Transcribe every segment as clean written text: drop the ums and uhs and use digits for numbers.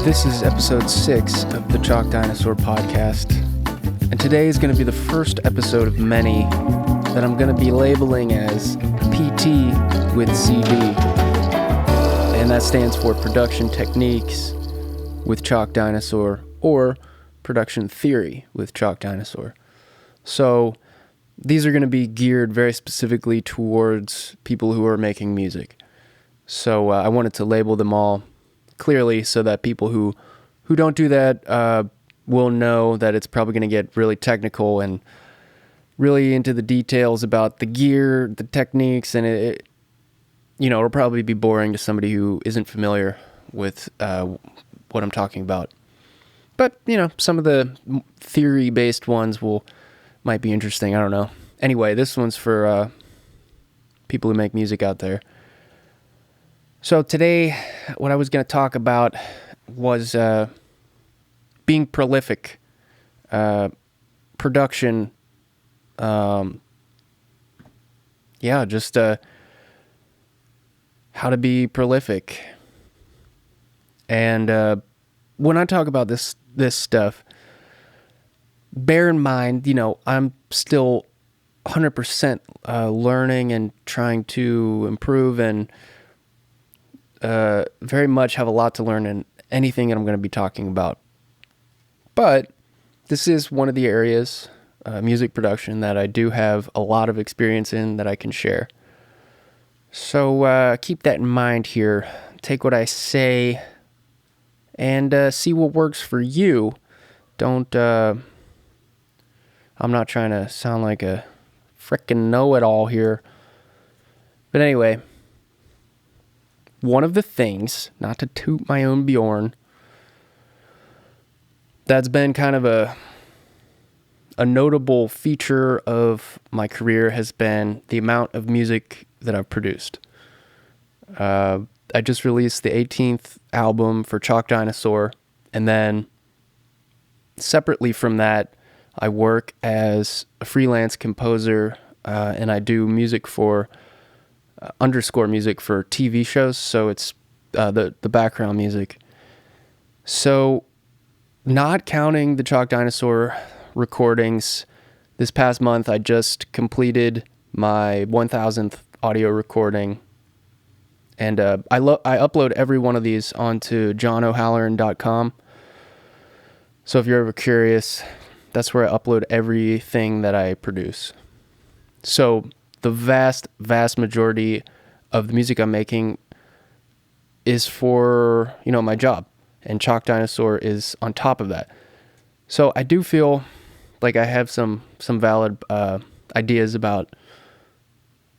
This is episode 6 of the Chalk Dinosaur podcast, and today is going to be the first episode of many that I'm going to be labeling as PT with CD, and that stands for Production Techniques with Chalk Dinosaur, or Production Theory with Chalk Dinosaur. So these are going to be geared very specifically towards people who are making music. So I wanted to label them all clearly so that people who don't do that will know that it's probably going to get really technical and really into the details about the gear, the techniques, and it'll probably be boring to somebody who isn't familiar with what I'm talking about. But, some of the theory-based ones might be interesting. I don't know. Anyway, this one's for people who make music out there. So today, what I was going to talk about was being prolific, production, just how to be prolific. And when I talk about this stuff, bear in mind, I'm still 100% learning and trying to improve, and very much have a lot to learn in anything that I'm going to be talking about. But this is one of the areas, music production, that I do have a lot of experience in that I can share. So keep that in mind here. Take what I say and see what works for you. Don't, I'm not trying to sound like a frickin' know-it-all here. But anyway, one of the things, not to toot my own Bjorn, that's been kind of a notable feature of my career has been the amount of music that I've produced. I just released the 18th album for Chalk Dinosaur, and then separately from that, I work as a freelance composer, and I do music for underscore music for TV shows, so it's the background music. So, not counting the Chalk Dinosaur recordings, this past month I just completed my 1000th audio recording, and I upload every one of these onto johnohalloran.com. So if you're ever curious, that's where I upload everything that I produce. So the vast majority of the music I'm making is for, my job, and Chalk Dinosaur is on top of that. So I do feel like I have some valid ideas about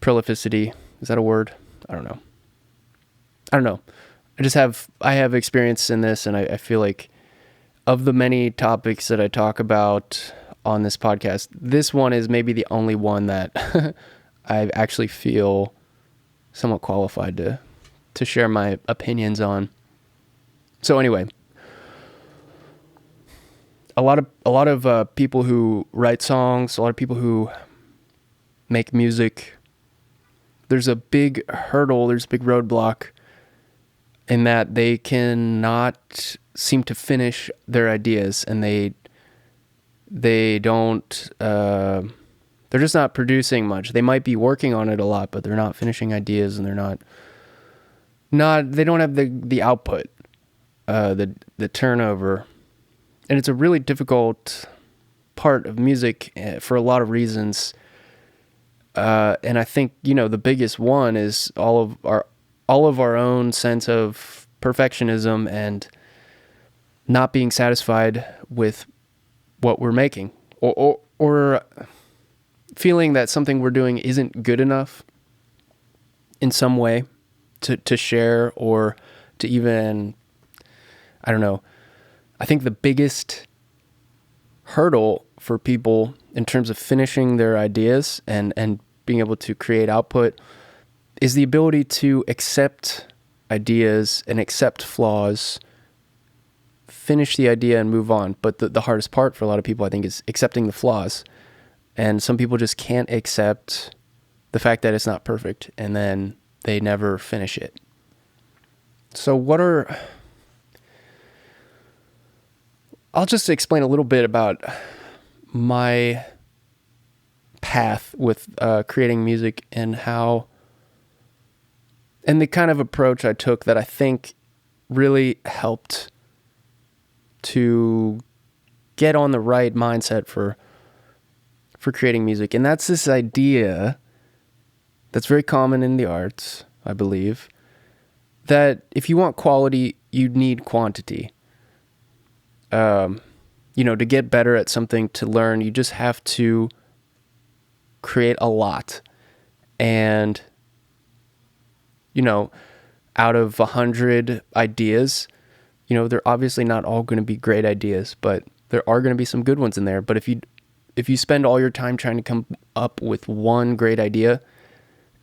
prolificity. Is that a word? I don't know. I have experience in this, and I feel like of the many topics that I talk about on this podcast, this one is maybe the only one that I actually feel somewhat qualified to share my opinions on. So anyway, a lot of people who write songs, a lot of people who make music, there's a big hurdle, there's a big roadblock in that they cannot seem to finish their ideas, and they don't, they're just not producing much. They might be working on it a lot, but they're not finishing ideas, and they're they don't have the output, the turnover. And it's a really difficult part of music for a lot of reasons. And I think, the biggest one is all of our own sense of perfectionism and not being satisfied with what we're making, or feeling that something we're doing isn't good enough in some way to share, or to even, I don't know. I think the biggest hurdle for people in terms of finishing their ideas and being able to create output is the ability to accept ideas and accept flaws, finish the idea and move on. But the hardest part for a lot of people, I think, is accepting the flaws. And some people just can't accept the fact that it's not perfect, and then they never finish it. So what are I'll just explain a little bit about my path with creating music and the kind of approach I took that I think really helped to get on the right mindset for creating music. And that's this idea that's very common in the arts, I believe, that if you want quality, you need quantity. To get better at something, to learn, you just have to create a lot. And, out of 100 ideas, they're obviously not all going to be great ideas, but there are going to be some good ones in there. But if you spend all your time trying to come up with one great idea,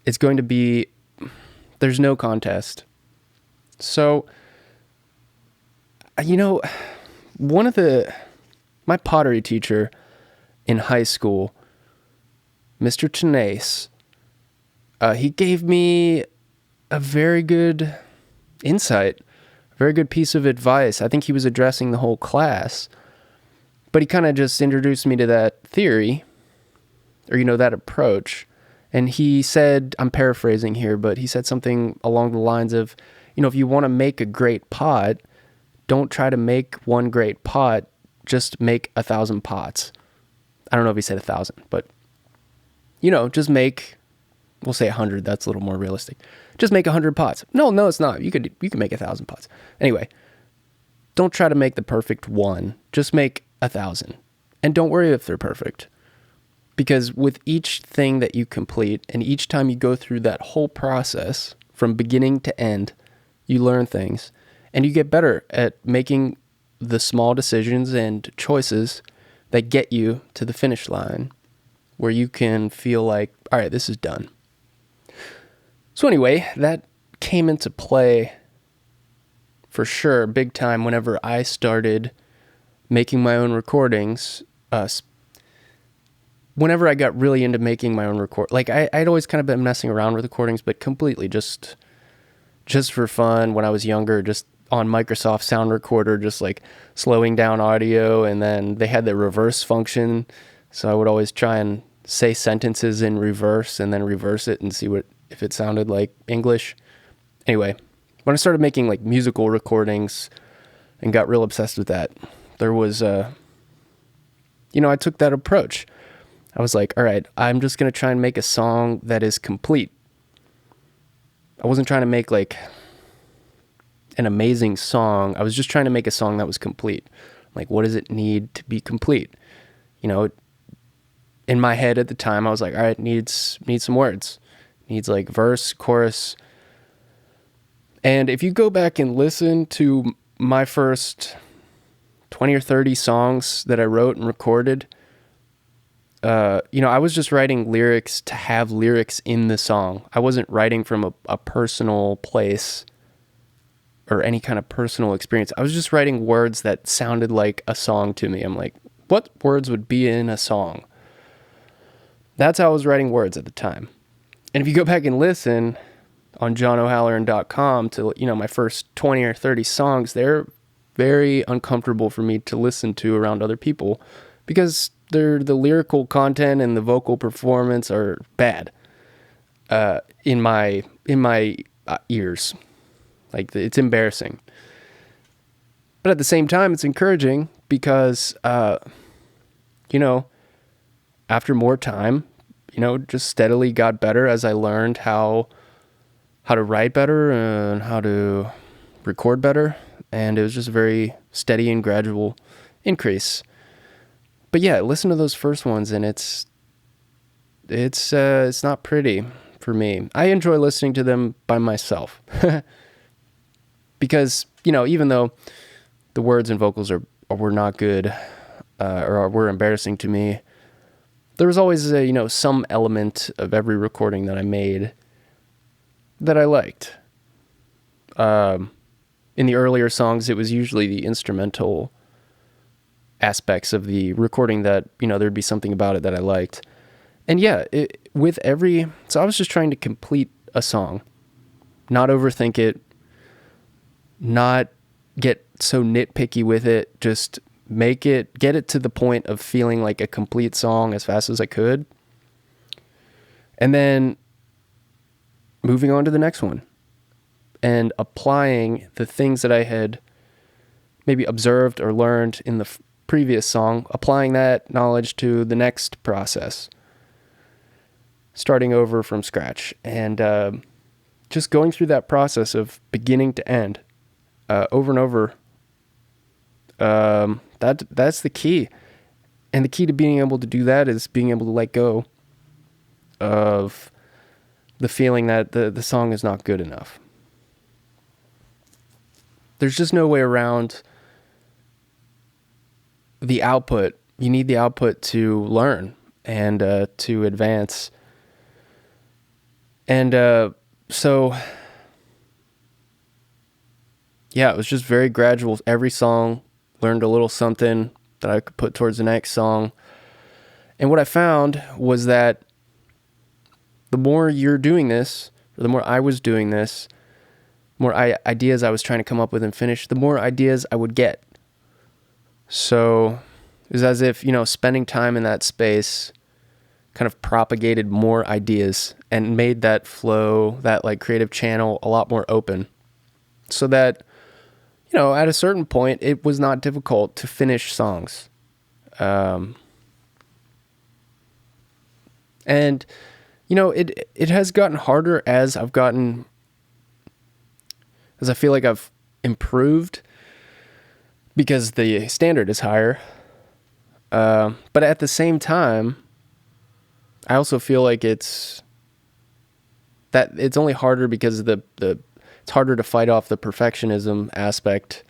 it's going to be, there's no contest. So, my pottery teacher in high school, Mr. Tenace, he gave me a very good insight, a very good piece of advice. I think he was addressing the whole class, but he kind of just introduced me to that theory, or, that approach. And he said, I'm paraphrasing here, but he said something along the lines of, if you want to make a great pot, don't try to make one great pot, just make 1,000 pots. I don't know if he said 1,000, but, just make, we'll say 100. That's a little more realistic. Just make 100 pots. No, it's not. You could make 1,000 pots. Anyway, don't try to make the perfect one. Just make 1,000. And don't worry if they're perfect. Because with each thing that you complete, and each time you go through that whole process from beginning to end, you learn things, and you get better at making the small decisions and choices that get you to the finish line, where you can feel like, all right, this is done. So anyway, that came into play for sure, big time, whenever I started making my own recordings. Whenever I got really into making my own I'd always kind of been messing around with recordings, but completely just for fun when I was younger, just on Microsoft Sound Recorder, just like slowing down audio. And then they had the reverse function, so I would always try and say sentences in reverse and then reverse it and see if it sounded like English. Anyway, when I started making like musical recordings and got real obsessed with that, there was I took that approach. I was like, all right, I'm just going to try and make a song that is complete. I wasn't trying to make like an amazing song. I was just trying to make a song that was complete. Like, what does it need to be complete? In my head at the time, I was like, all right, needs some words. Needs like verse, chorus. And if you go back and listen to my first 20 or 30 songs that I wrote and recorded, I was just writing lyrics to have lyrics in the song. I wasn't writing from a personal place or any kind of personal experience. I was just writing words that sounded like a song to me. I'm like, what words would be in a song? That's how I was writing words at the time. And if you go back and listen on johnohalloran.com to, my first 20 or 30 songs, they're very uncomfortable for me to listen to around other people because the lyrical content and the vocal performance are bad in my ears. Like, it's embarrassing. But at the same time, it's encouraging because, after more time, just steadily got better as I learned how to write better and how to record better. And it was just a very steady and gradual increase. But yeah, listen to those first ones, and it's not pretty for me. I enjoy listening to them by myself because, even though the words and vocals were not good or were embarrassing to me, there was always some element of every recording that I made that I liked. In the earlier songs, it was usually the instrumental aspects of the recording that, there'd be something about it that I liked. And yeah, so I was just trying to complete a song, not overthink it, not get so nitpicky with it, just get it to the point of feeling like a complete song as fast as I could. And then moving on to the next one and applying the things that I had maybe observed or learned in the previous song, applying that knowledge to the next process, starting over from scratch, and just going through that process of beginning to end, over and over. That's the key. And the key to being able to do that is being able to let go of the feeling that the song is not good enough. There's just no way around the output. You need the output to learn and to advance. And so, yeah, it was just very gradual. Every song, learned a little something that I could put towards the next song. And what I found was that the more you're doing this, or the more I was doing this, more ideas I was trying to come up with and finish, the more ideas I would get. So it was as if, spending time in that space kind of propagated more ideas and made that flow, that like creative channel, a lot more open. So that, at a certain point, it was not difficult to finish songs. And, it has gotten harder as I feel like I've improved because the standard is higher. But at the same time, I also feel like it's only harder because it's harder to fight off the perfectionism aspect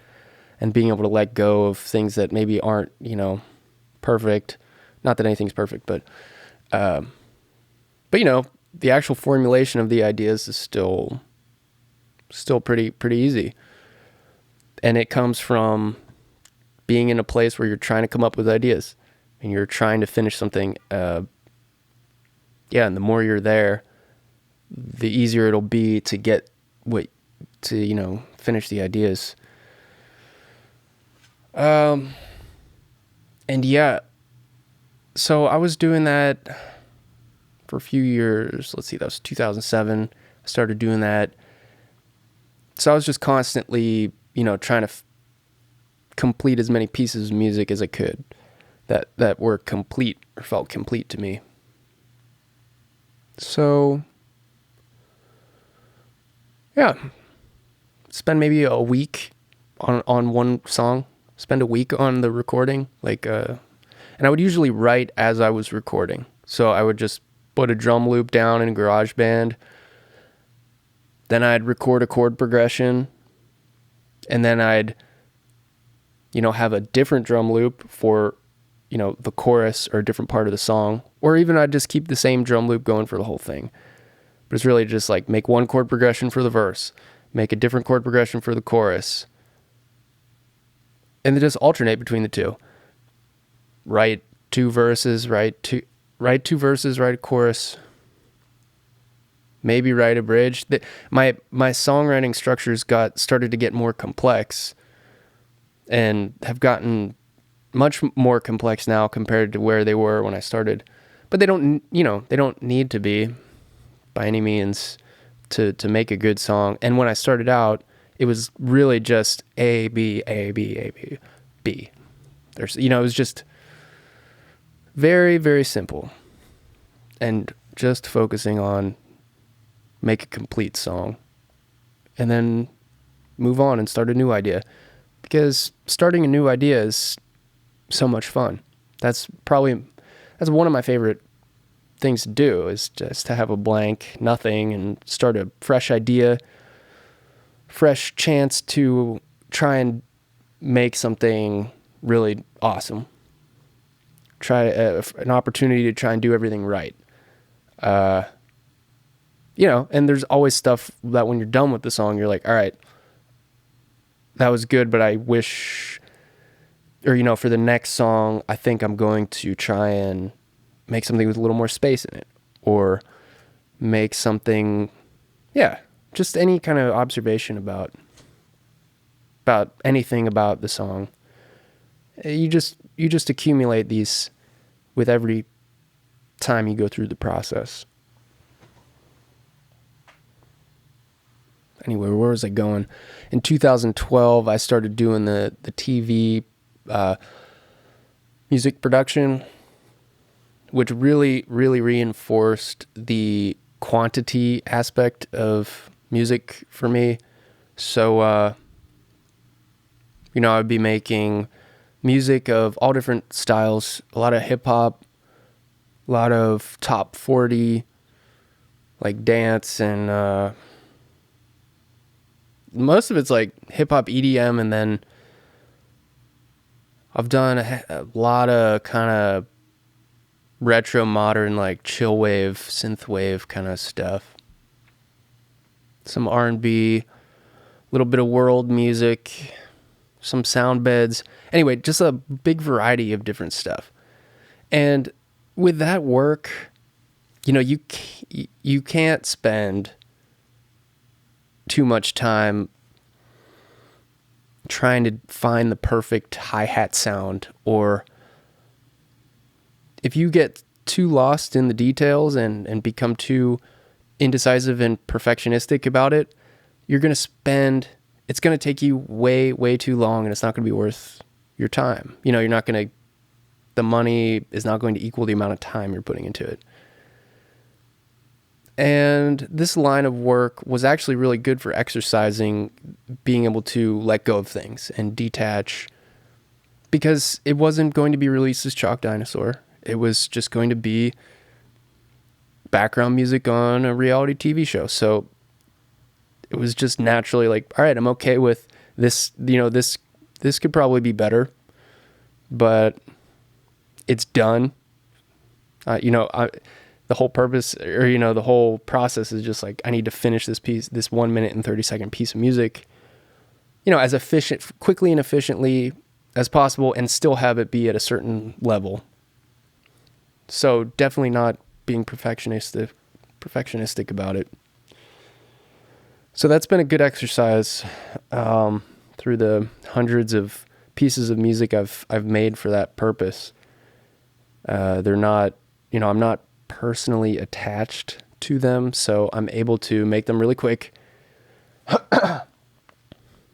and being able to let go of things that maybe aren't, perfect. Not that anything's perfect, but the actual formulation of the ideas is still pretty easy. And it comes from being in a place where you're trying to come up with ideas and you're trying to finish something. And the more you're there, the easier it'll be to get finish the ideas. So I was doing that for a few years. Let's see, that was 2007. I started doing that. So I was just constantly, trying to complete as many pieces of music as I could that were complete or felt complete to me. So, yeah, spend maybe a week on one song, spend a week on the recording, and I would usually write as I was recording. So I would just put a drum loop down in GarageBand, then I'd record a chord progression, and then I'd, have a different drum loop for, the chorus or a different part of the song, or even I'd just keep the same drum loop going for the whole thing. But it's really just like make one chord progression for the verse, make a different chord progression for the chorus, and then just alternate between the two. Write two verses, write two verses, write a chorus, maybe write a bridge. My songwriting structures started to get more complex and have gotten much more complex now compared to where they were when I started. But they don't need to be by any means to make a good song. And when I started out, it was really just A, B, A, B, A, B, B. It was just very, very simple. And just focusing on make a complete song and then move on and start a new idea. Because starting a new idea is so much fun. That's one of my favorite things to do, is just to have a blank nothing and start a fresh idea, fresh chance to try and make something really awesome. Try an opportunity to try and do everything right. And there's always stuff that when you're done with the song, you're like, all right, that was good, but I wish, or, for the next song, I think I'm going to try and make something with a little more space in it, or make something, just any kind of observation about anything about the song. You just accumulate these with every time you go through the process. Anyway, where was I going? In 2012, I started doing the TV music production, which really, really reinforced the quantity aspect of music for me. So, I'd be making music of all different styles, a lot of hip hop, a lot of top 40, like dance, and most of it's like hip hop EDM, and then I've done a lot of kind of retro modern, like chill wave, synth wave kind of stuff. Some R&B, a little bit of world music, some sound beds. Anyway, just a big variety of different stuff. And with that work, you can't spend too much time trying to find the perfect hi-hat sound, or if you get too lost in the details and become too indecisive and perfectionistic about it, it's going to take you way, way too long, and it's not going to be worth your time. The money is not going to equal the amount of time you're putting into it. And this line of work was actually really good for exercising, being able to let go of things and detach, because it wasn't going to be released as Chalk Dinosaur. It was just going to be background music on a reality TV show. So it was just naturally like, all right, I'm okay with this. This could probably be better, but it's done. The whole purpose, or the whole process is just like, I need to finish this piece, this 1 minute and 30-second piece of music, as quickly and efficiently as possible, and still have it be at a certain level. So definitely not being perfectionistic about it. So that's been a good exercise through the hundreds of pieces of music I've made for that purpose. They're not, I'm not personally attached to them, so I'm able to make them really quick.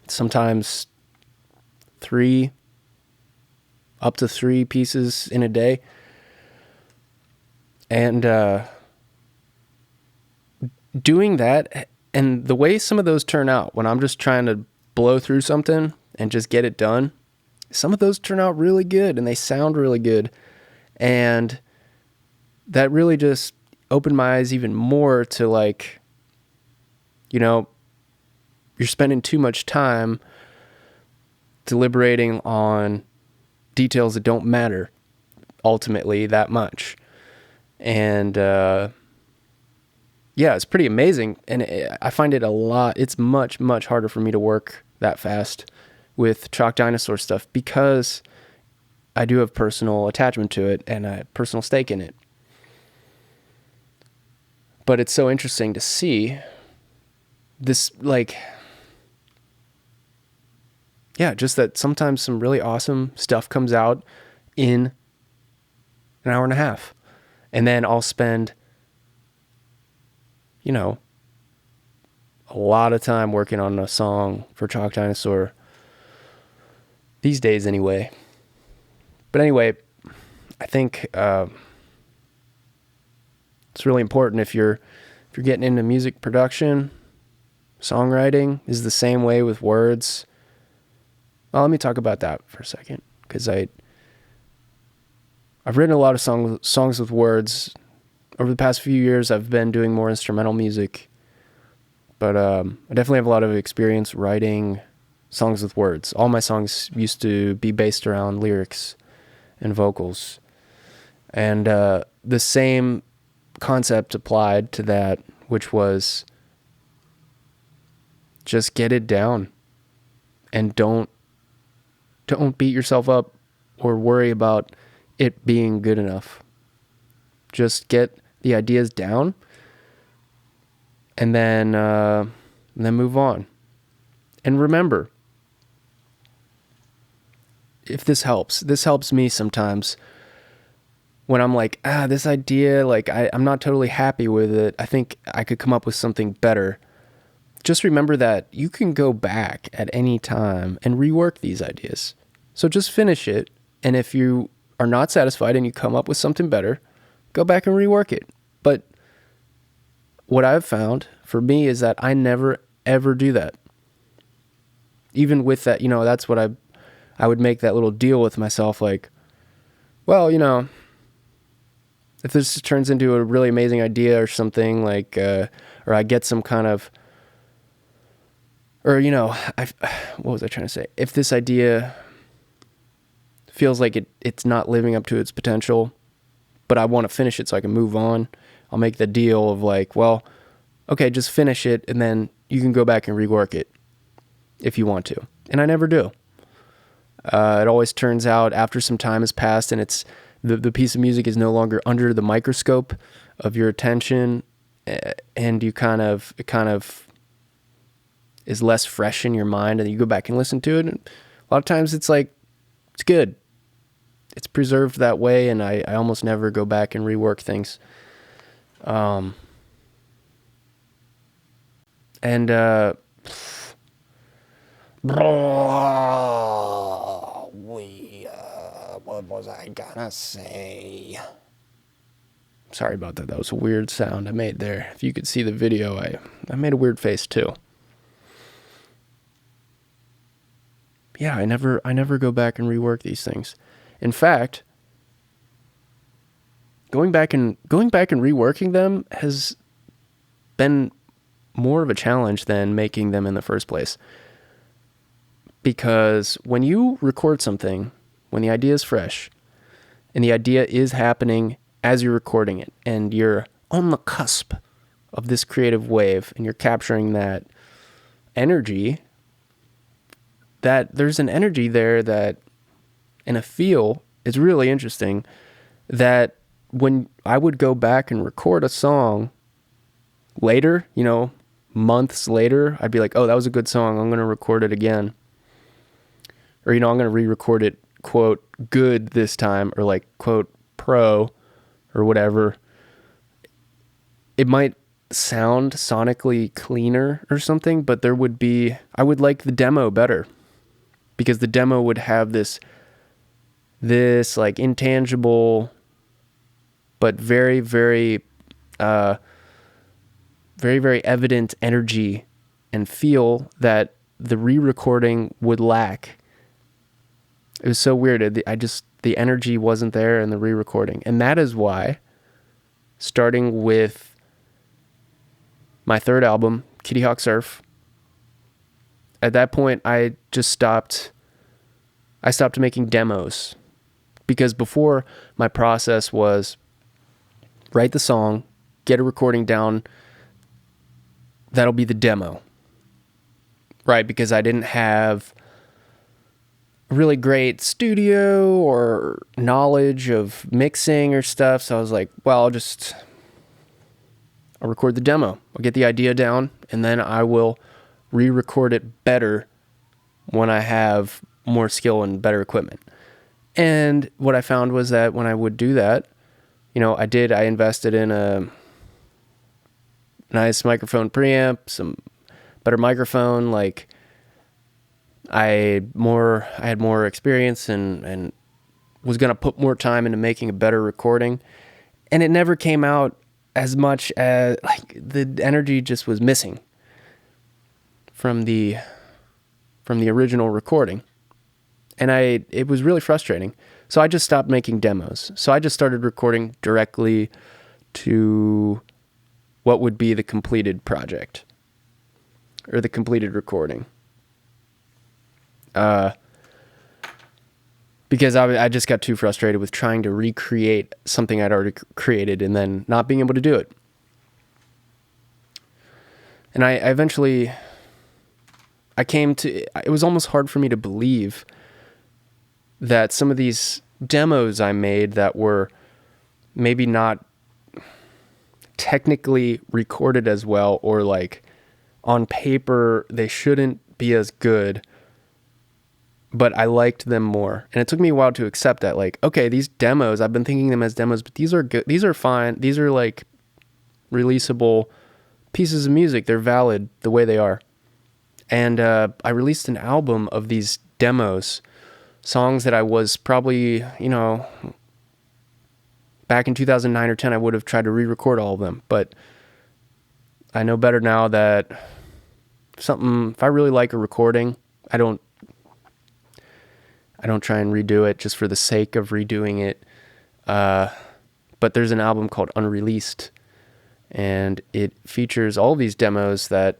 Sometimes up to three pieces in a day. And doing that, and the way some of those turn out when I'm just trying to blow through something and just get it done, some of those turn out really good and they sound really good. And that really just opened my eyes even more to, like, you're spending too much time deliberating on details that don't matter ultimately that much. And it's pretty amazing. And I find it's much, much harder for me to work that fast with Chalk Dinosaur stuff, because I do have personal attachment to it and a personal stake in it. But it's so interesting to see this, just that sometimes some really awesome stuff comes out in an hour and a half. And then I'll spend, a lot of time working on a song for Chalk Dinosaur. These days anyway. But anyway, I think it's really important if you're getting into music production, songwriting is the same way with words. Well, let me talk about that for a second, because I've written a lot of songs with words. Over the past few years, I've been doing more instrumental music, but I definitely have a lot of experience writing songs with words. All my songs used to be based around lyrics and vocals, and the same concept applied to that, which was just get it down and don't beat yourself up or worry about it being good enough. Just get the ideas down and then move on. And remember, if this helps me sometimes when I'm like, this idea, like I'm not totally happy with it. I think I could come up with something better. Just remember that you can go back at any time and rework these ideas. So just finish it. And if you are not satisfied and you come up with something better, go back and rework it. But what I've found for me is that I never, ever do that. Even with that, that's what I would make that little deal with myself. Like, well, if this turns into a really amazing idea or something, like, or I get some kind of, or, what was I trying to say? If this idea feels like it's not living up to its potential, but I want to finish it so I can move on, I'll make the deal of like, well, okay, just finish it and then you can go back and rework it if you want to. And I never do. It always turns out after some time has passed and it's the piece of music is no longer under the microscope of your attention, and it kind of is less fresh in your mind, and you go back and listen to it, and a lot of times it's like, it's good. It's preserved that way, and I almost never go back and rework things. What was I gonna say? Sorry about that. That was a weird sound I made there. If you could see the video, I made a weird face too. Yeah, I never go back and rework these things. In fact, going back and reworking them has been more of a challenge than making them in the first place. Because when you record something, when the idea is fresh, and the idea is happening as you're recording it, and you're on the cusp of this creative wave, and you're capturing that energy, that there's an energy there that, and a feel, is really interesting, that when I would go back and record a song later, months later, I'd be like, oh, that was a good song, I'm going to record it again. Or, I'm going to re-record it, quote, good this time, or like, quote, pro, or whatever. It might sound sonically cleaner or something, but I would like the demo better, because the demo would have this like intangible, but very, very, very, very evident energy and feel that the re-recording would lack. It was so weird. The energy wasn't there in the re-recording. And that is why, starting with my third album, Kitty Hawk Surf, at that point, I stopped making demos. Because before, my process was write the song, get a recording down, that'll be the demo. Right? Because I didn't have really great studio or knowledge of mixing or stuff. So I was like, well, I'll record the demo. I'll get the idea down, and then I will re-record it better when I have more skill and better equipment. And what I found was that when I would do that, I invested in a nice microphone preamp, some better microphone, like I had more experience and was going to put more time into making a better recording, and it never came out as much as, like, the energy just was missing from the original recording, and it was really frustrating. So I just stopped making demos. So I just started recording directly to what would be the completed project or the completed recording. Because I just got too frustrated with trying to recreate something I'd already created and then not being able to do it. And I eventually, it was almost hard for me to believe that some of these demos I made that were maybe not technically recorded as well, or like on paper they shouldn't be as good, but I liked them more. And it took me a while to accept that, like, okay, these demos, I've been thinking them as demos, but these are good. These are fine. These are like releasable pieces of music. They're valid the way they are. And I released an album of these demos, songs that I was probably, back in 2009 or 10, I would have tried to re-record all of them. But I know better now that if I really like a recording, I don't try and redo it just for the sake of redoing it. But there's an album called Unreleased, and it features all these demos that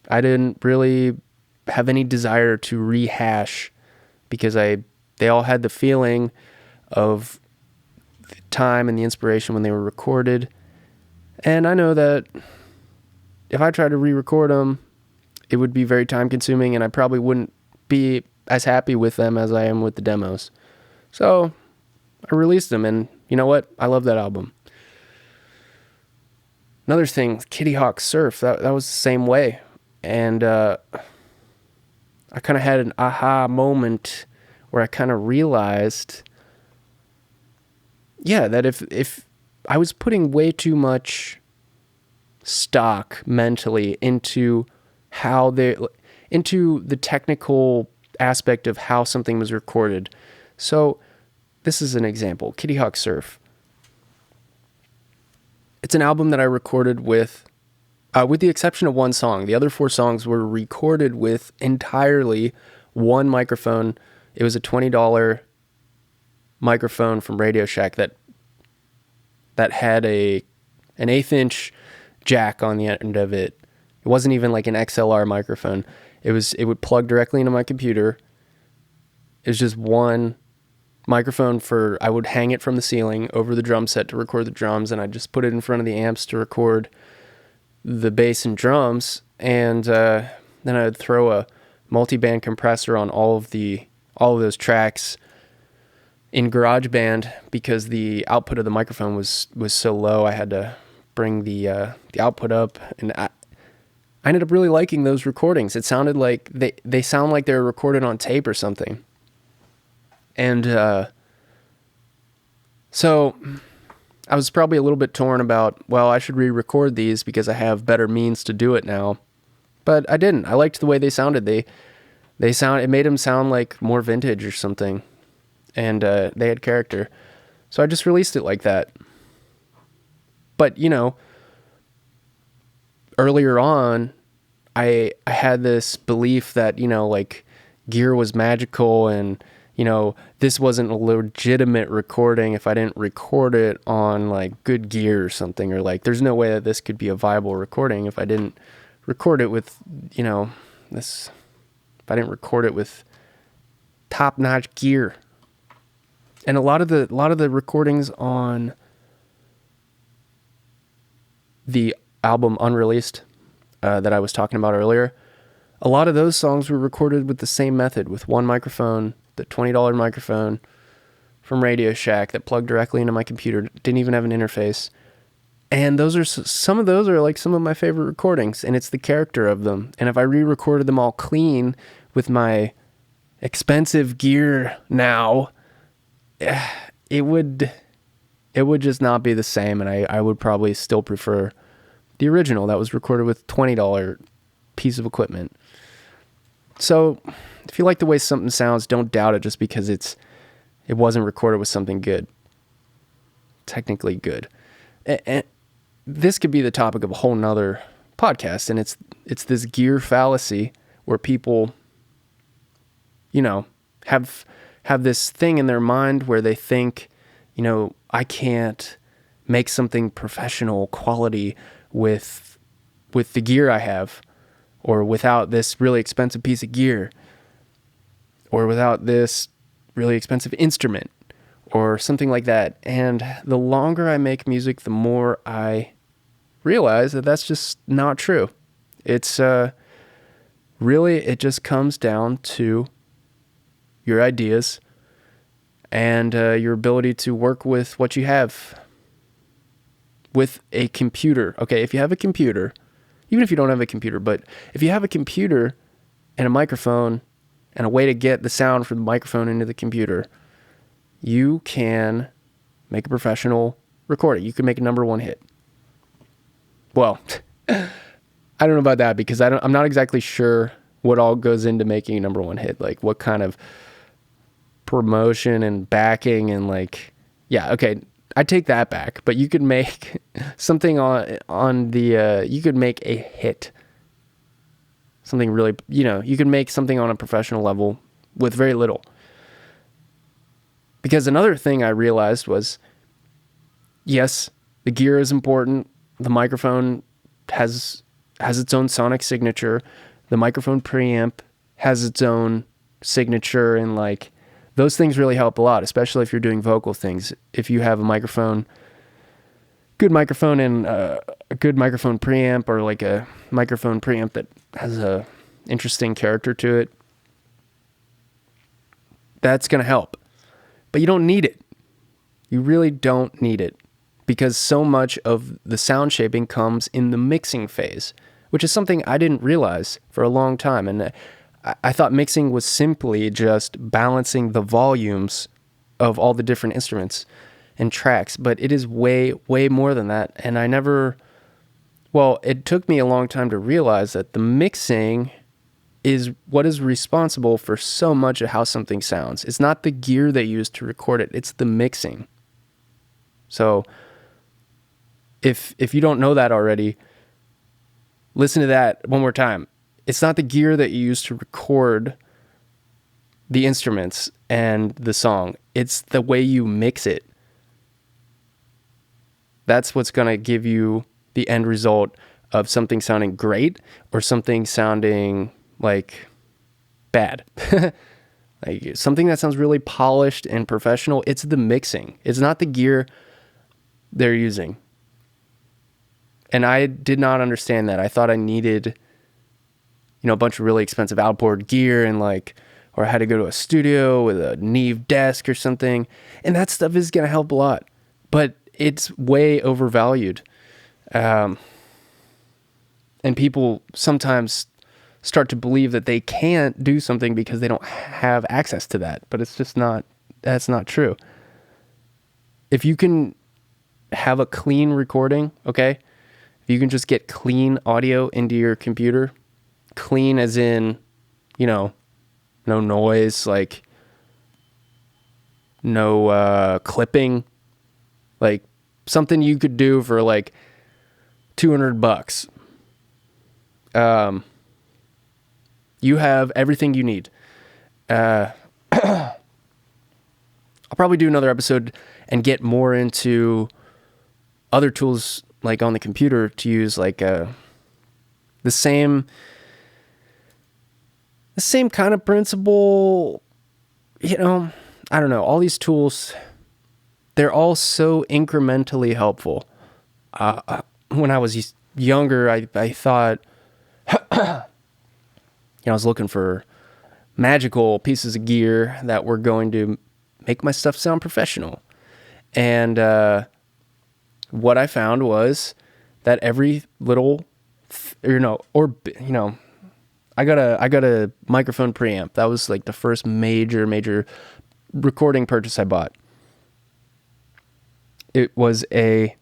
I didn't really have any desire to rehash, because they all had the feeling of the time and the inspiration when they were recorded. And I know that if I tried to re-record them, it would be very time consuming, and I probably wouldn't be as happy with them as I am with the demos. So I released them, and you know what? I love that album. Another thing, Kitty Hawk Surf, that was the same way. And I kind of had an aha moment where I kind of realized, that if I was putting way too much stock mentally into into the technical aspect of how something was recorded. So this is an example, Kitty Hawk Surf. It's an album that I recorded with the exception of one song. The other 4 songs were recorded with entirely one microphone. It was a $20 microphone from Radio Shack that had an 1/8" jack on the end of it. It wasn't even like an XLR microphone. It would plug directly into my computer. It was just one microphone I would hang it from the ceiling over the drum set to record the drums, and I'd just put it in front of the amps to record the bass and drums, and then I'd throw a multi-band compressor on all of those tracks in GarageBand, because the output of the microphone was so low. I had to bring the output up, and I ended up really liking those recordings. It sounded like they sound like they were recorded on tape or something. And so I was probably a little bit torn about, well, I should re-record these because I have better means to do it now. But I didn't. I liked the way they sounded. It made them sound like more vintage or something. And they had character. So I just released it like that. But, earlier on, I had this belief that, like, gear was magical, and this wasn't a legitimate recording if I didn't record it on like good gear or something, or like there's no way that this could be a viable recording if I didn't record it with if I didn't record it with top-notch gear. And a lot of the recordings on the album Unreleased that I was talking about earlier, a lot of those songs were recorded with the same method, with one microphone, the $20 microphone from Radio Shack that plugged directly into my computer, didn't even have an interface. And some of those are like some of my favorite recordings, and it's the character of them. And if I re-recorded them all clean with my expensive gear now, it would just not be the same, and I would probably still prefer the original that was recorded with $20 piece of equipment. So if you like the way something sounds, don't doubt it just because it wasn't recorded with something good, technically good. And this could be the topic of a whole nother podcast, and it's this gear fallacy where people, have this thing in their mind where they think, I can't make something professional quality with the gear I have, or without this really expensive piece of gear, or without this really expensive instrument, or something like that. And the longer I make music, the more I realize that that's just not true. It's really, it just comes down to your ideas and your ability to work with what you have. With a computer. Okay, if you have a computer, even if you don't have a computer, but if you have a computer and a microphone and a way to get the sound from the microphone into the computer, you can make a professional recording. You can make a number one hit. Well, I don't know about that because I'm not exactly sure what all goes into making a number one hit. Like what kind of promotion and backing and like, yeah, okay, I take that back. But you could make something you could make a hit. Something really, you can make something on a professional level with very little. Because another thing I realized was, yes, the gear is important. The microphone has its own sonic signature. The microphone preamp has its own signature, and like those things really help a lot, especially if you're doing vocal things. If you have a good microphone and a good microphone preamp, or like a microphone preamp that has a interesting character to it, that's going to help. But you don't need it. You really don't need it, because so much of the sound shaping comes in the mixing phase, which is something I didn't realize for a long time. And I thought mixing was simply just balancing the volumes of all the different instruments and tracks, but it is way, way more than that. And it took me a long time to realize that the mixing is what is responsible for so much of how something sounds. It's not the gear they use to record it, it's the mixing. So if you don't know that already, listen to that one more time. It's not the gear that you use to record the instruments and the song. It's the way you mix it. That's what's going to give you the end result of something sounding great or something sounding like bad. Like something that sounds really polished and professional. It's the mixing. It's not the gear they're using. And I did not understand that. I thought I needed, a bunch of really expensive outboard gear or I had to go to a studio with a Neve desk or something. And that stuff is going to help a lot, but it's way overvalued. And people sometimes start to believe that they can't do something because they don't have access to that, but that's not true. If you can have a clean recording, okay? If you can just get clean audio into your computer, clean as in, no noise, like no clipping, like something you could do for like $200. You have everything you need. I'll probably do another episode and get more into other tools like on the computer to use, like the same kind of principle. I don't know. All these tools, they're all so incrementally helpful. When I was younger, I thought, I was looking for magical pieces of gear that were going to make my stuff sound professional. And what I found was that every little, I got a microphone preamp. That was like the first major recording purchase I bought. It was a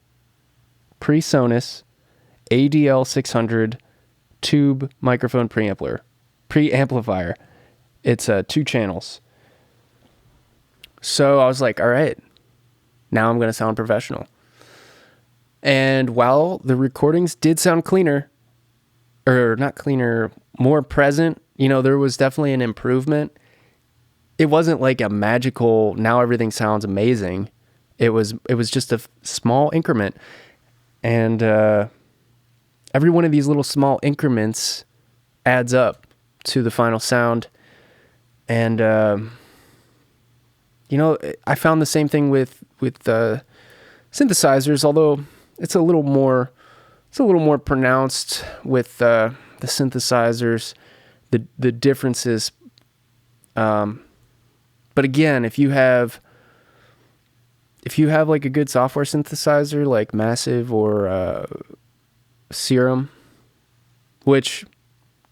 PreSonus ADL 600 tube microphone preamplifier. It's 2 channels. So I was like, all right, now I'm going to sound professional. And while the recordings did sound cleaner, or not cleaner, more present, there was definitely an improvement. It wasn't like a magical, now everything sounds amazing. It was just a small increment. And every one of these little small increments adds up to the final sound. And I found the same thing with synthesizers, although it's a little more pronounced with the synthesizers, the differences. But again, if you have like a good software synthesizer like Massive or Serum, which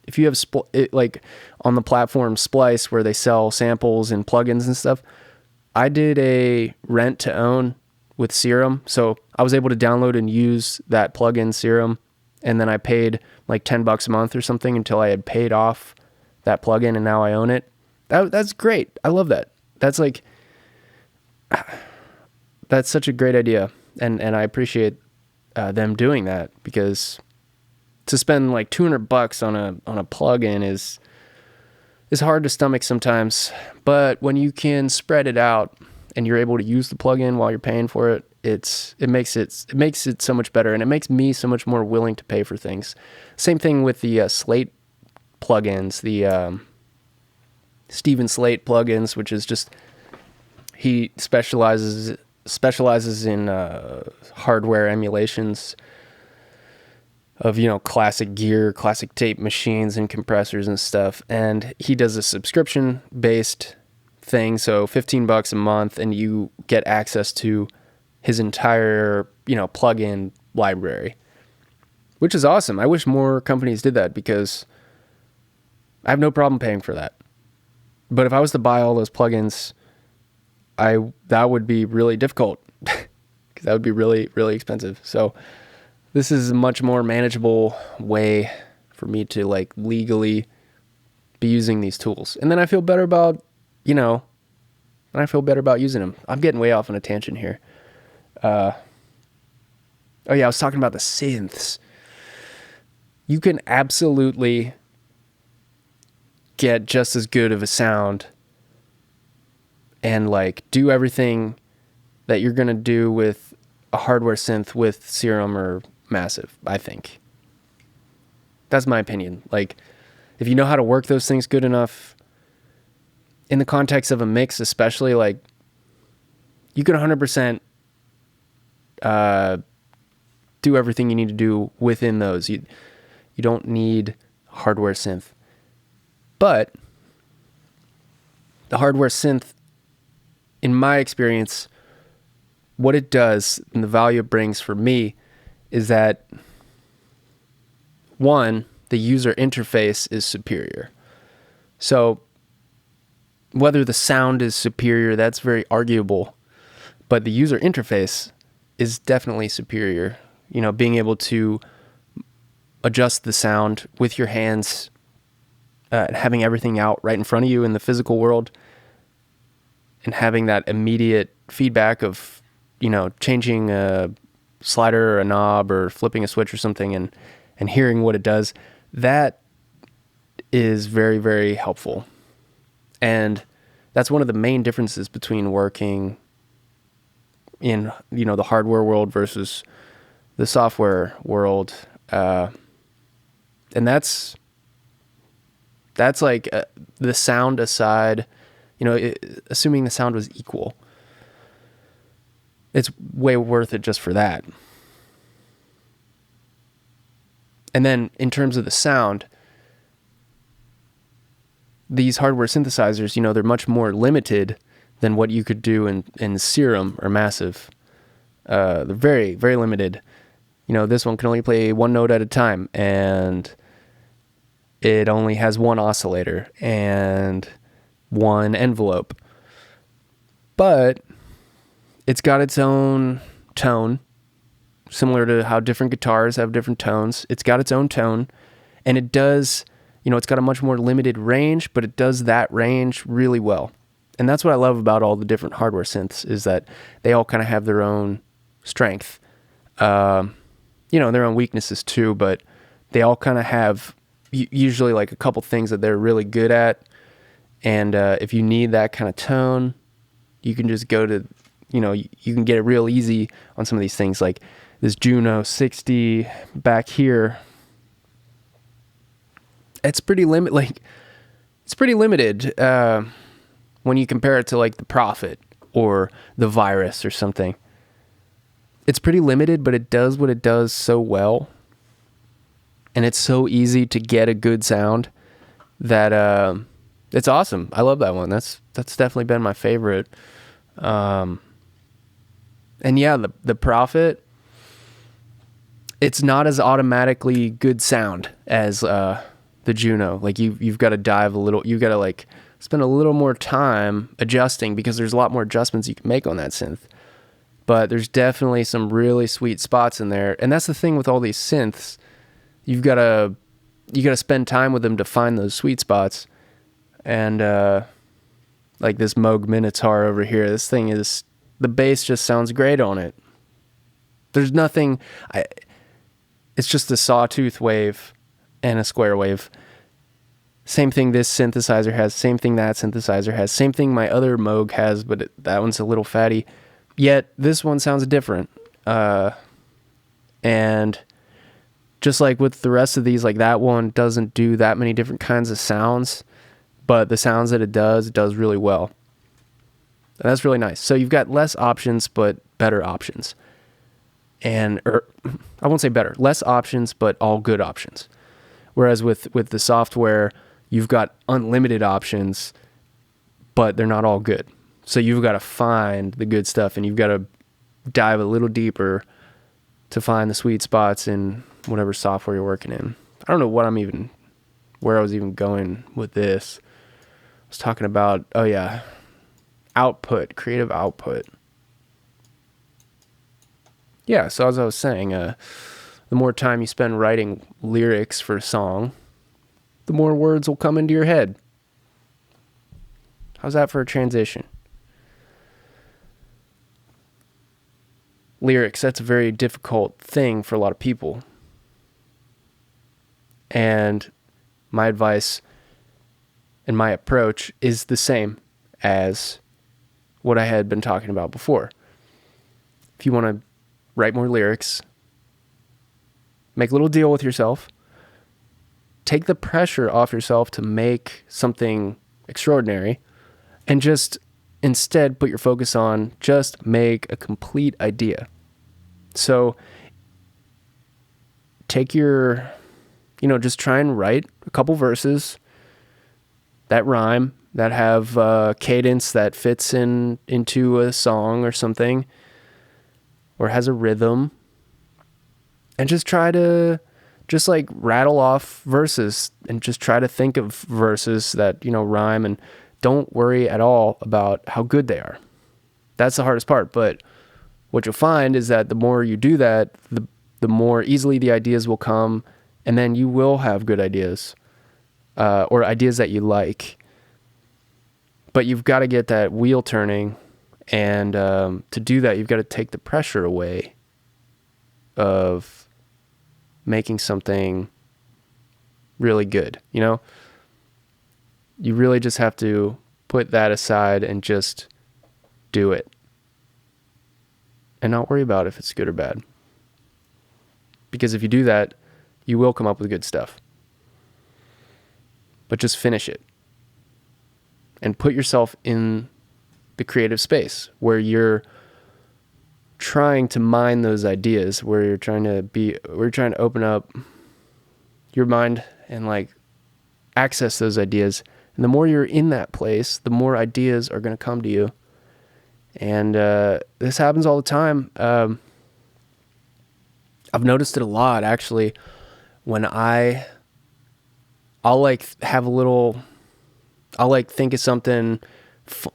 if you have like on the platform Splice where they sell samples and plugins and stuff, I did a rent to own with Serum. So I was able to download and use that plugin Serum. And then I paid like $10 a month or something until I had paid off that plugin, and now I own it. That's great. I love that. That's like, that's such a great idea. And I appreciate them doing that, because to spend like $200 on a plugin is hard to stomach sometimes. But when you can spread it out and you're able to use the plugin while you're paying for it, it makes it so much better, and it makes me so much more willing to pay for things. Same thing with the Slate plugins, the Steven Slate plugins, which is just, he specializes in hardware emulations of, classic gear, classic tape machines and compressors and stuff. And he does a subscription based thing. So $15 a month, and you get access to his entire, plugin library, which is awesome. I wish more companies did that, because I have no problem paying for that. But if I was to buy all those plugins, that would be really difficult, because that would be really, really expensive. So this is a much more manageable way for me to like legally be using these tools. And then I feel better about, using them. I'm getting way off on a tangent here. I was talking about the synths. You can absolutely get just as good of a sound and like do everything that you're going to do with a hardware synth with Serum or Massive, I think. That's my opinion. Like, if you know how to work those things good enough in the context of a mix, especially, like, you can 100% do everything you need to do within those. You don't need hardware synth. But the hardware synth, in my experience, what it does and the value it brings for me is that, one, the user interface is superior. So whether the sound is superior, that's very arguable, but the user interface is definitely superior. Being able to adjust the sound with your hands, having everything out right in front of you in the physical world, and having that immediate feedback of, changing a slider or a knob or flipping a switch or something, and hearing what it does, that is very, very helpful. And that's one of the main differences between working in, the hardware world versus the software world. And that's like the sound aside, assuming the sound was equal, it's way worth it just for that. And then in terms of the sound, these hardware synthesizers, they're much more limited than what you could do in Serum or Massive. They're very, very limited. This one can only play one note at a time, and it only has one oscillator and one envelope. But it's got its own tone, similar to how different guitars have different tones. It's got its own tone, and it does, it's got a much more limited range, but it does that range really well. And that's what I love about all the different hardware synths, is that they all kind of have their own strength, their own weaknesses too, but they all kind of have usually like a couple things that they're really good at. And if you need that kind of tone, you can just go to, you can get it real easy on some of these things, like this Juno 60 back here. It's pretty limited when you compare it to like the Prophet or the Virus or something. It's pretty limited, but it does what it does so well, and it's so easy to get a good sound that it's awesome. I love that one. That's definitely been my favorite. And yeah, the Prophet, it's not as automatically good sound as the the Juno. Like you've got to dive a little, you've got to like spend a little more time adjusting, because there's a lot more adjustments you can make on that synth. But there's definitely some really sweet spots in there. And that's the thing with all these synths. You got to spend time with them to find those sweet spots. And like this Moog Minotaur over here, this thing is, the bass just sounds great on it. There's nothing, it's just a sawtooth wave and a square wave. Same thing this synthesizer has, same thing that synthesizer has, same thing my other Moog has, but that one's a little fatty. Yet this one sounds different. And just like with the rest of these, like that one doesn't do that many different kinds of sounds, but the sounds that it does really well. And that's really nice. So you've got less options, but better options. Or I won't say better, less options, but all good options. Whereas with the software, you've got unlimited options, but they're not all good. So you've got to find the good stuff, and you've got to dive a little deeper to find the sweet spots in whatever software you're working in. I don't know where I was even going with this. I was talking about, output, creative output. Yeah, so as I was saying, the more time you spend writing lyrics for a song, the more words will come into your head. How's that for a transition? Lyrics, that's a very difficult thing for a lot of people. And my advice and my approach is the same as what I had been talking about before. If you want to write more lyrics, make a little deal with yourself, take the pressure off yourself to make something extraordinary, and just instead put your focus on just make a complete idea. So take your, just try and write a couple verses that rhyme, that have cadence that fits into a song or something, or has a rhythm, and just try to just like rattle off verses and just try to think of verses that, rhyme, and don't worry at all about how good they are. That's the hardest part. But what you'll find is that the more you do that, the more easily the ideas will come, and then you will have good ideas, or ideas that you like. But you've got to get that wheel turning, and to do that, you've got to take the pressure away of making something really good. You really just have to put that aside and just do it, and not worry about if it's good or bad. Because if you do that, you will come up with good stuff. But just finish it and put yourself in the creative space where you're trying to mine those ideas, where you're trying to open up your mind and like access those ideas. And the more you're in that place, the more ideas are going to come to you. And this happens all the time. I've noticed it a lot, actually, when I'll like have a little, I'll like think of something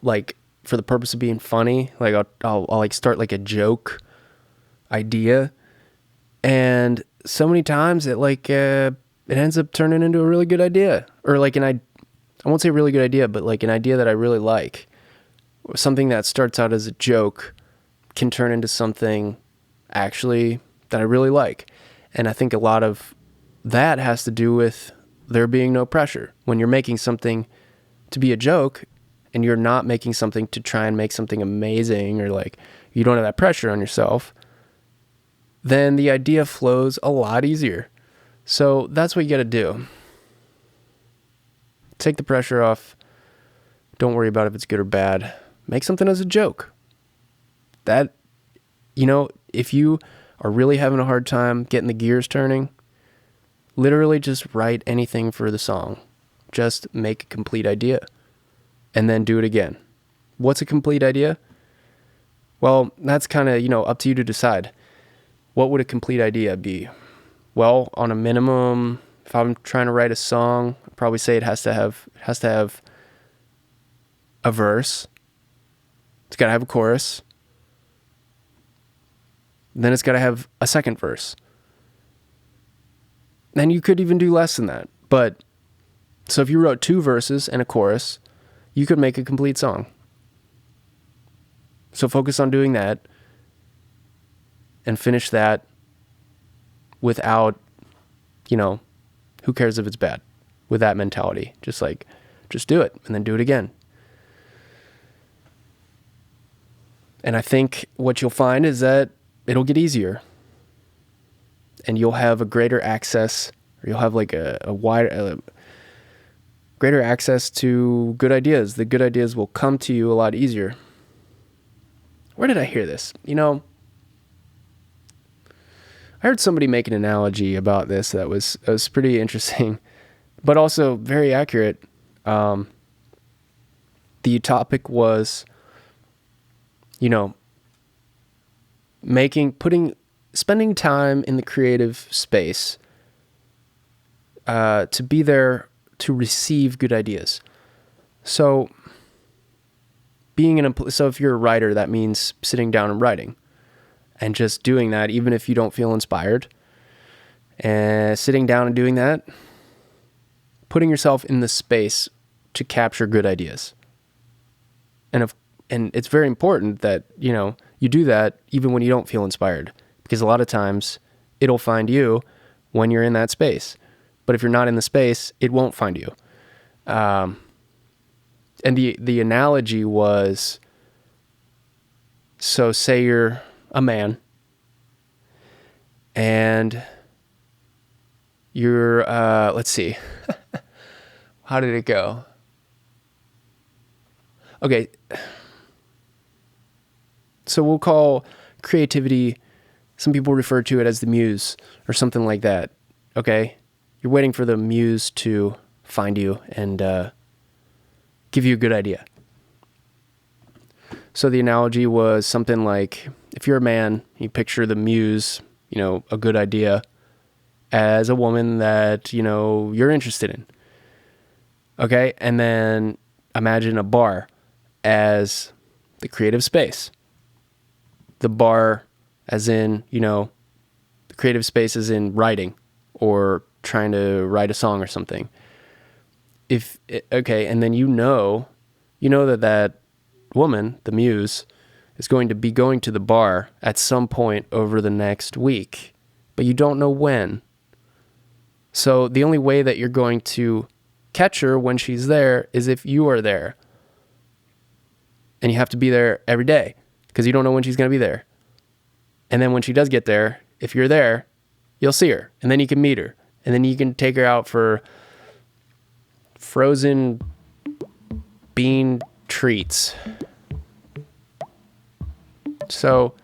like for the purpose of being funny. Like I'll like start like a joke idea, and so many times it like it ends up turning into a really good idea, or like I won't say really good idea, but like an idea that I really like. Something that starts out as a joke can turn into something actually that I really like. And I think a lot of that has to do with there being no pressure. When you're making something to be a joke and you're not making something to try and make something amazing, or like you don't have that pressure on yourself, then the idea flows a lot easier. So that's what you got to do. Take the pressure off. Don't worry about if it's good or bad. Make something as a joke. That, if you are really having a hard time getting the gears turning, literally just write anything for the song. Just make a complete idea and then do it again. What's a complete idea? Well, that's kind of, up to you to decide. What would a complete idea be? Well, on a minimum, if I'm trying to write a song, I'd probably say it has to have a verse. It's got to have a chorus. Then it's got to have a second verse. Then you could even do less than that. But so if you wrote 2 verses and a chorus, you could make a complete song. So focus on doing that and finish that without, who cares if it's bad, with that mentality. Just do it and then do it again. And I think what you'll find is that it'll get easier and you'll have a greater access, or you'll have like a wider, greater access to good ideas. The good ideas will come to you a lot easier. Where did I hear this? I heard somebody make an analogy about this that was pretty interesting, but also very accurate. The topic was, spending time in the creative space to be there to receive good ideas. So if you're a writer, that means sitting down and writing and just doing that, even if you don't feel inspired, and sitting down and doing that, putting yourself in the space to capture good ideas. And it's very important that, you do that even when you don't feel inspired, because a lot of times it'll find you when you're in that space. But if you're not in the space, it won't find you. And the analogy was, so say you're a man and you're, let's see, how did it go? Okay. So we'll call creativity, some people refer to it as the muse or something like that. Okay. You're waiting for the muse to find you and give you a good idea. So the analogy was something like, if you're a man, you picture the muse, a good idea, as a woman that, you're interested in. Okay? And then imagine a bar as the creative space. The bar as in, the creative space as in writing or trying to write a song or something. And then that woman, the muse, is going to be going to the bar at some point over the next week, but you don't know when. So the only way that you're going to catch her when she's there is if you are there. And you have to be there every day because you don't know when she's going to be there. And then when she does get there, if you're there, you'll see her and then you can meet her and then you can take her out for frozen bean treats. So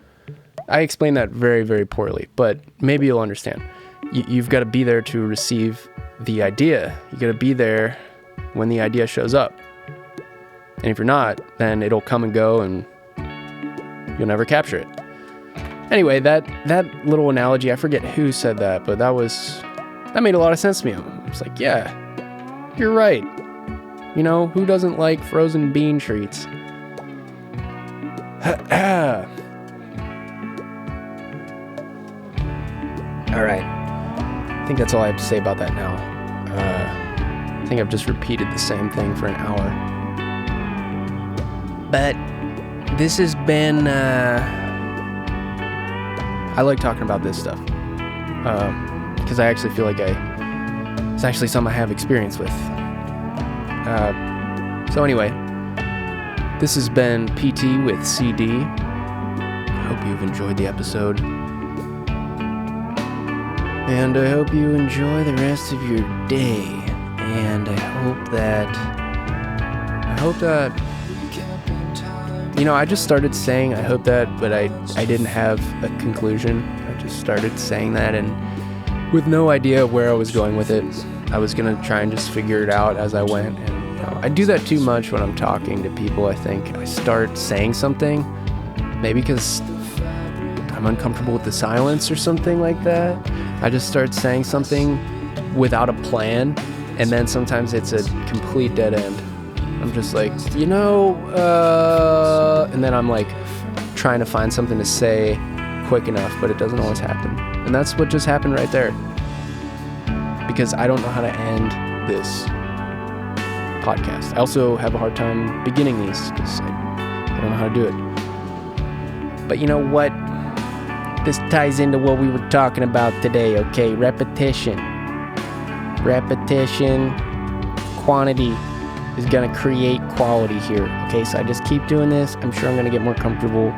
I explained that very, very poorly, but maybe you'll understand. You've got to be there to receive the idea. You got to be there when the idea shows up. And if you're not, then it'll come and go and you'll never capture it. Anyway, that little analogy, I forget who said that, but that made a lot of sense to me. I was like, yeah, you're right. Who doesn't like frozen bean treats? All right. I think that's all I have to say about that now. I think I've just repeated the same thing for an hour. But this has been... I like talking about this stuff. Because I actually feel like it's actually something I have experience with. So anyway, this has been PT with CD. I hope you've enjoyed the episode. And I hope you enjoy the rest of your day. And I hope that, I just started saying I hope that, but I didn't have a conclusion. I just started saying that and with no idea where I was going with it. I was going to try and just figure it out as I went. And I do that too much when I'm talking to people, I think. I start saying something, maybe because I'm uncomfortable with the silence or something like that. I just start saying something without a plan, and then sometimes it's a complete dead end. I'm just like, and then I'm like trying to find something to say quick enough, but it doesn't always happen. And that's what just happened right there. Because I don't know how to end this podcast. I also have a hard time beginning these because I don't know how to do it. But you know what? This ties into what we were talking about today, okay? Repetition. Quantity is going to create quality here, okay? So I just keep doing this. I'm sure I'm going to get more comfortable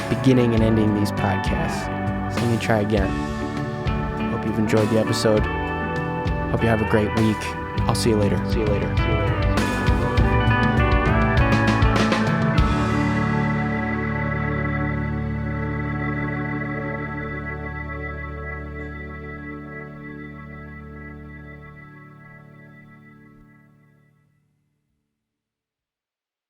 beginning and ending these podcasts. So let me try again. Hope you've enjoyed the episode. Hope you have a great week. I'll see you later.